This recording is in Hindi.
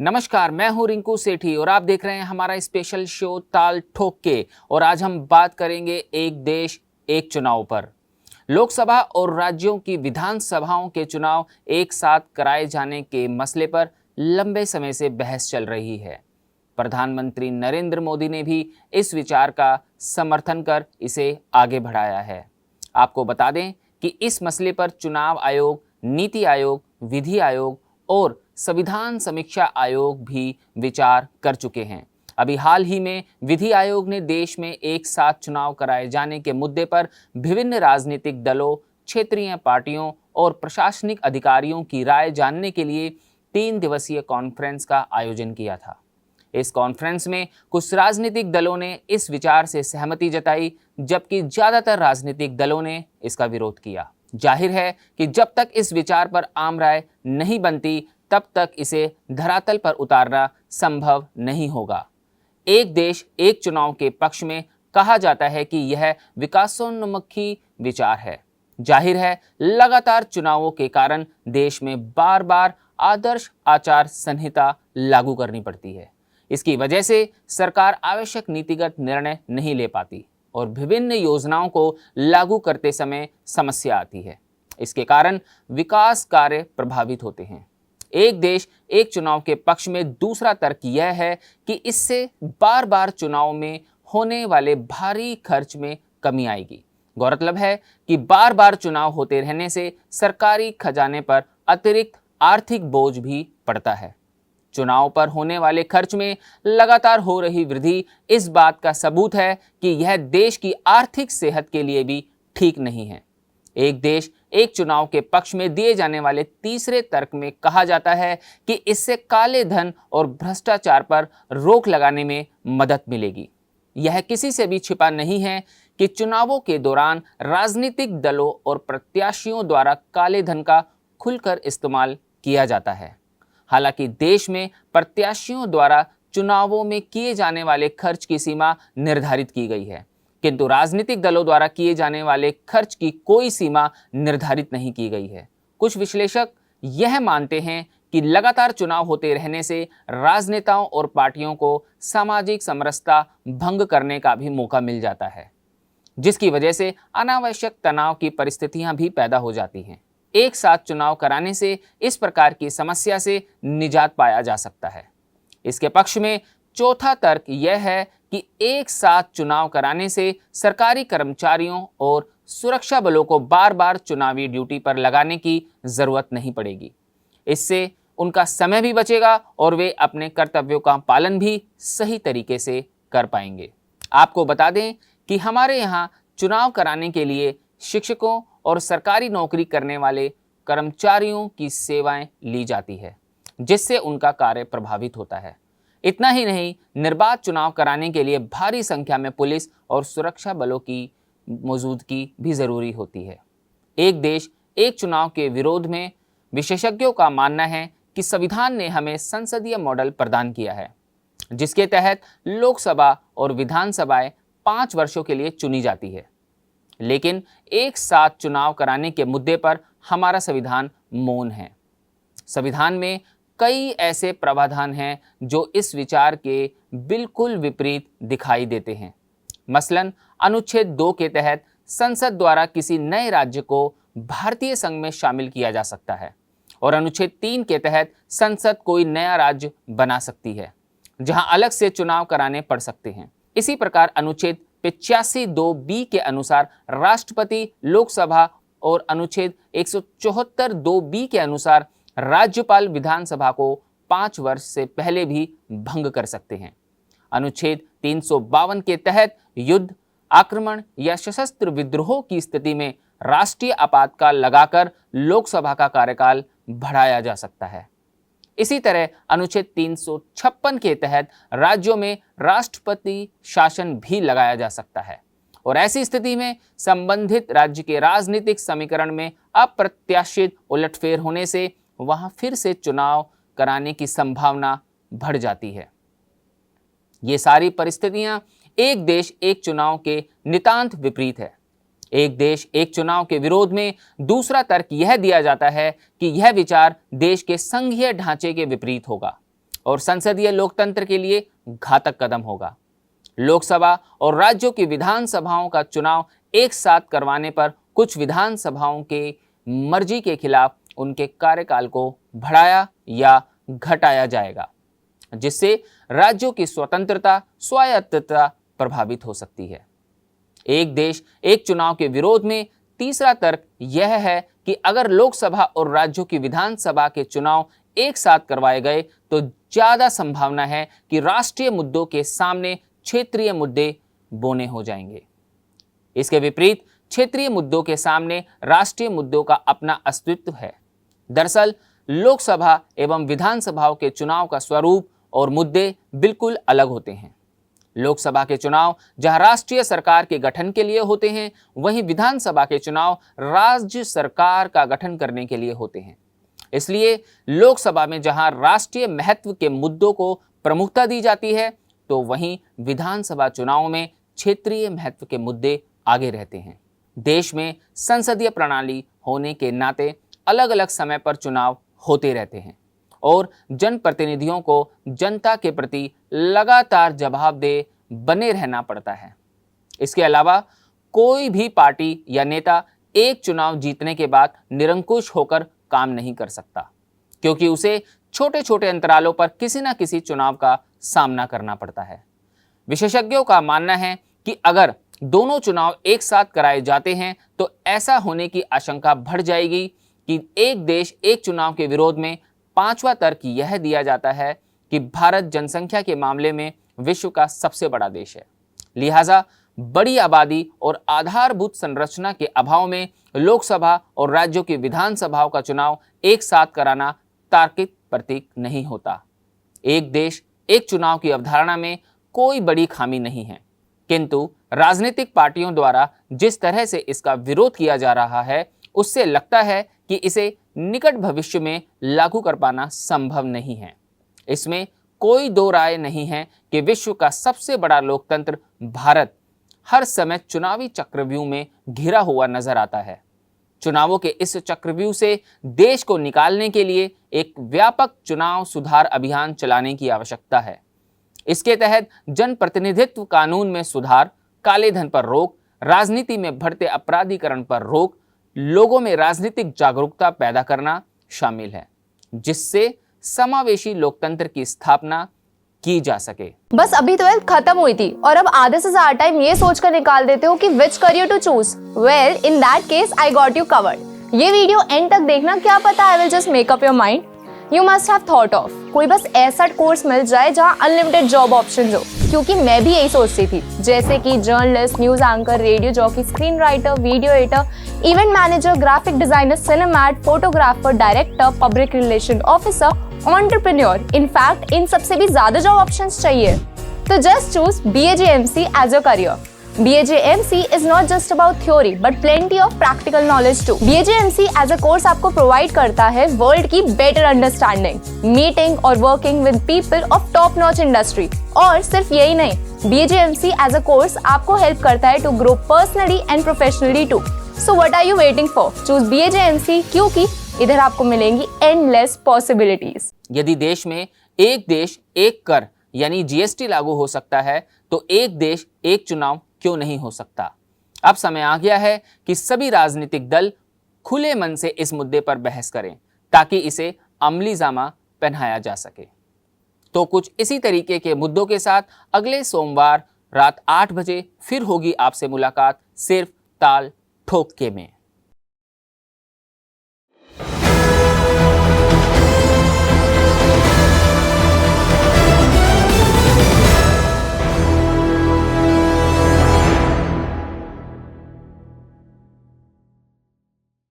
नमस्कार, मैं हूं रिंकू सेठी और आप देख रहे हैं हमारा स्पेशल शो ताल ठोक के। और आज हम बात करेंगे एक देश एक चुनाव पर। लोकसभा और राज्यों की विधानसभाओं के चुनाव एक साथ कराए जाने के मसले पर लंबे समय से बहस चल रही है। प्रधानमंत्री नरेंद्र मोदी ने भी इस विचार का समर्थन कर इसे आगे बढ़ाया है। आपको बता दें कि इस मसले पर चुनाव आयोग, नीति आयोग, विधि आयोग और संविधान समीक्षा आयोग भी विचार कर चुके हैं। अभी हाल ही में विधि आयोग ने देश में एक साथ चुनाव कराए जाने के मुद्दे पर विभिन्न राजनीतिक दलों, क्षेत्रीय पार्टियों और प्रशासनिक अधिकारियों की राय जानने के लिए 3 दिवसीय कॉन्फ्रेंस का आयोजन किया था। इस कॉन्फ्रेंस में कुछ राजनीतिक दलों ने इस विचार से सहमति जताई, जबकि ज्यादातर राजनीतिक दलों ने इसका विरोध किया। जाहिर है कि जब तक इस विचार पर आम राय नहीं बनती, तब तक इसे धरातल पर उतारना संभव नहीं होगा। एक देश एक चुनाव के पक्ष में कहा जाता है कि यह विकासोन्मुखी विचार है। जाहिर है, लगातार चुनावों के कारण देश में बार बार आदर्श आचार संहिता लागू करनी पड़ती है। इसकी वजह से सरकार आवश्यक नीतिगत निर्णय नहीं ले पाती और विभिन्न योजनाओं को लागू करते समय समस्या आती है। इसके कारण विकास कार्य प्रभावित होते हैं। एक देश एक चुनाव के पक्ष में दूसरा तर्क यह है कि इससे बार बार चुनाव में होने वाले भारी खर्च में कमी आएगी। गौरतलब है कि बार बार चुनाव होते रहने से सरकारी खजाने पर अतिरिक्त आर्थिक बोझ भी पड़ता है। चुनाव पर होने वाले खर्च में लगातार हो रही वृद्धि इस बात का सबूत है कि यह देश की आर्थिक सेहत के लिए भी ठीक नहीं है। एक देश एक चुनाव के पक्ष में दिए जाने वाले तीसरे तर्क में कहा जाता है कि इससे काले धन और भ्रष्टाचार पर रोक लगाने में मदद मिलेगी। यह किसी से भी छिपा नहीं है कि चुनावों के दौरान राजनीतिक दलों और प्रत्याशियों द्वारा काले धन का खुलकर इस्तेमाल किया जाता है। हालांकि देश में प्रत्याशियों द्वारा चुनावों में किए जाने वाले खर्च की सीमा निर्धारित की गई है, किंतु राजनीतिक दलों द्वारा किए जाने वाले खर्च की कोई सीमा निर्धारित नहीं की गई है। कुछ विश्लेषक यह मानते हैं कि लगातार चुनाव होते रहने से राजनेताओं और पार्टियों को सामाजिक समरसता भंग करने का भी मौका मिल जाता है, जिसकी वजह से अनावश्यक तनाव की परिस्थितियां भी पैदा हो जाती हैं। एक साथ चुनाव कराने से इस प्रकार की समस्या से निजात पाया जा सकता है। इसके पक्ष में चौथा तर्क यह है कि एक साथ चुनाव कराने से सरकारी कर्मचारियों और सुरक्षा बलों को बार बार चुनावी ड्यूटी पर लगाने की जरूरत नहीं पड़ेगी। इससे उनका समय भी बचेगा और वे अपने कर्तव्यों का पालन भी सही तरीके से कर पाएंगे। आपको बता दें कि हमारे यहाँ चुनाव कराने के लिए शिक्षकों और सरकारी नौकरी करने वाले कर्मचारियों की सेवाएं ली जाती है, जिससे उनका कार्य प्रभावित होता है। इतना ही नहीं, निर्बाध चुनाव कराने के लिए भारी संख्या में पुलिस और सुरक्षा बलों की मौजूदगी भी जरूरी होती है। एक देश एक चुनाव के विरोध में विशेषज्ञों का मानना है कि संविधान ने हमें संसदीय मॉडल प्रदान किया है, जिसके तहत लोकसभा और विधानसभाएं 5 वर्षों के लिए चुनी जाती है। लेकिन एक साथ चुनाव कराने के मुद्दे पर हमारा संविधान मौन है। संविधान में कई ऐसे प्रावधान हैं जो इस विचार के बिल्कुल विपरीत दिखाई देते हैं। मसलन अनुच्छेद 2 के तहत संसद द्वारा किसी नए राज्य को भारतीय संघ में शामिल किया जा सकता है और अनुच्छेद 3 के तहत संसद कोई नया राज्य बना सकती है, जहां अलग से चुनाव कराने पड़ सकते हैं। इसी प्रकार अनुच्छेद 85(2)(b) के अनुसार राष्ट्रपति लोकसभा और अनुच्छेद 174(2)(b) के अनुसार राज्यपाल विधानसभा को 5 वर्ष से पहले भी भंग कर सकते हैं। अनुच्छेद 352 के तहत युद्ध, आक्रमण या सशस्त्र विद्रोह की स्थिति में राष्ट्रीय आपातकाल लगाकर लोकसभा का कार्यकाल बढ़ाया जा सकता है। इसी तरह अनुच्छेद 356 के तहत राज्यों में राष्ट्रपति शासन भी लगाया जा सकता है और ऐसी स्थिति में संबंधित राज्य के राजनीतिक समीकरण में अप्रत्याशित उलटफेर होने से वहां फिर से चुनाव कराने की संभावना बढ़ जाती है। ये सारी परिस्थितियां एक देश एक चुनाव के नितांत विपरीत है। एक देश एक चुनाव के विरोध में दूसरा तर्क यह दिया जाता है कि यह विचार देश के संघीय ढांचे के विपरीत होगा और संसदीय लोकतंत्र के लिए घातक कदम होगा। लोकसभा और राज्यों की विधानसभाओं का चुनाव एक साथ करवाने पर कुछ विधानसभाओं के मर्जी के खिलाफ उनके कार्यकाल को बढ़ाया या घटाया जाएगा, जिससे राज्यों की स्वतंत्रता, स्वायत्तता प्रभावित हो सकती है। एक देश एक चुनाव के विरोध में तीसरा तर्क यह है कि अगर लोकसभा और राज्यों की विधानसभा के चुनाव एक साथ करवाए गए तो ज्यादा संभावना है कि राष्ट्रीय मुद्दों के सामने क्षेत्रीय मुद्दे बोने हो जाएंगे। इसके विपरीत क्षेत्रीय मुद्दों के सामने राष्ट्रीय मुद्दों का अपना अस्तित्व है। दरअसल लोकसभा एवं विधानसभाओं के चुनाव का स्वरूप और मुद्दे बिल्कुल अलग होते हैं। लोकसभा के चुनाव जहां राष्ट्रीय सरकार के गठन के लिए होते हैं, वहीं विधानसभा के चुनाव राज्य सरकार का गठन करने के लिए होते हैं। इसलिए लोकसभा में जहां राष्ट्रीय महत्व के मुद्दों को प्रमुखता दी जाती है, तो वहीं विधानसभा चुनाव में क्षेत्रीय महत्व के मुद्दे आगे रहते हैं। देश में संसदीय प्रणाली होने के नाते अलग अलग समय पर चुनाव होते रहते हैं और जनप्रतिनिधियों को जनता के प्रति लगातार जवाबदेह बने रहना पड़ता है। इसके अलावा कोई भी पार्टी या नेता एक चुनाव जीतने के बाद निरंकुश होकर काम नहीं कर सकता, क्योंकि उसे छोटे छोटे अंतरालों पर किसी न किसी चुनाव का सामना करना पड़ता है। विशेषज्ञों का मानना है कि अगर दोनों चुनाव एक साथ कराए जाते हैं तो ऐसा होने की आशंका बढ़ जाएगी कि एक देश एक चुनाव के विरोध में पांचवा तर्क यह दिया जाता है कि भारत जनसंख्या के मामले में विश्व का सबसे बड़ा देश है। लिहाजा बड़ी आबादी और आधारभूत संरचना के अभाव में लोकसभा और राज्यों की विधानसभाओं का चुनाव एक साथ कराना तार्किक प्रतीक नहीं होता। एक देश एक चुनाव की अवधारणा में कोई बड़ी खामी नहीं है, किंतु राजनीतिक पार्टियों द्वारा जिस तरह से इसका विरोध किया जा रहा है, उससे लगता है कि इसे निकट भविष्य में लागू कर पाना संभव नहीं है। इसमें कोई दो राय नहीं है कि विश्व का सबसे बड़ा लोकतंत्र भारत हर समय चुनावी चक्रव्यूह में घिरा हुआ नजर आता है। चुनावों के इस चक्रव्यूह से देश को निकालने के लिए एक व्यापक चुनाव सुधार अभियान चलाने की आवश्यकता है। इसके तहत जनप्रतिनिधित्व कानून में सुधार, काले धन पर रोक, राजनीति में बढ़ते अपराधीकरण पर रोक, लोगों में राजनीतिक जागरूकता पैदा करना शामिल है, जिससे समावेशी लोकतंत्र की स्थापना की जा सके। बस अभी 12th खत्म हुई थी और अब आधे से ज्यादा टाइम ये सोचकर निकाल देते हो कि which career to choose. Well, in that case I got you covered. ये वीडियो एंड तक देखना, क्या पता I will just make up your mind. You must have thought of कोई बस ऐसा कोर्स मिल जाए जहां अनलिमिटेड जॉब ऑप्शंस हो, क्योंकि मैं भी यही सोचती थी, जैसे कि journalist, news anchor, radio jockey, screen writer, video editor, event manager, graphic designer, सिनेमैट, photographer, director, public relation officer, entrepreneur. In fact इन सबसे भी ज्यादा जॉब ऑप्शंस चाहिए। तो just choose BAJMC as your career. BAJMC is not just about theory but plenty of practical knowledge too. BAJMC as a course आपको provide करता है वर्ल्ड की better understanding, meeting और working with people of top notch industry। और सिर्फ यही नहीं, BAJMC as a course आपको help करता है to grow personally and professionally too. So what are you waiting for? Choose BAJMC, क्योंकि इधर आपको मिलेंगी endless possibilities। यदि देश में एक देश एक कर यानी GST लागू हो सकता है, तो एक देश एक चुनाव क्यों नहीं हो सकता। अब समय आ गया है कि सभी राजनीतिक दल खुले मन से इस मुद्दे पर बहस करें, ताकि इसे अमली जामा पहनाया जा सके। तो कुछ इसी तरीके के मुद्दों के साथ अगले सोमवार रात 8 बजे फिर होगी आपसे मुलाकात, सिर्फ ताल ठोक के में।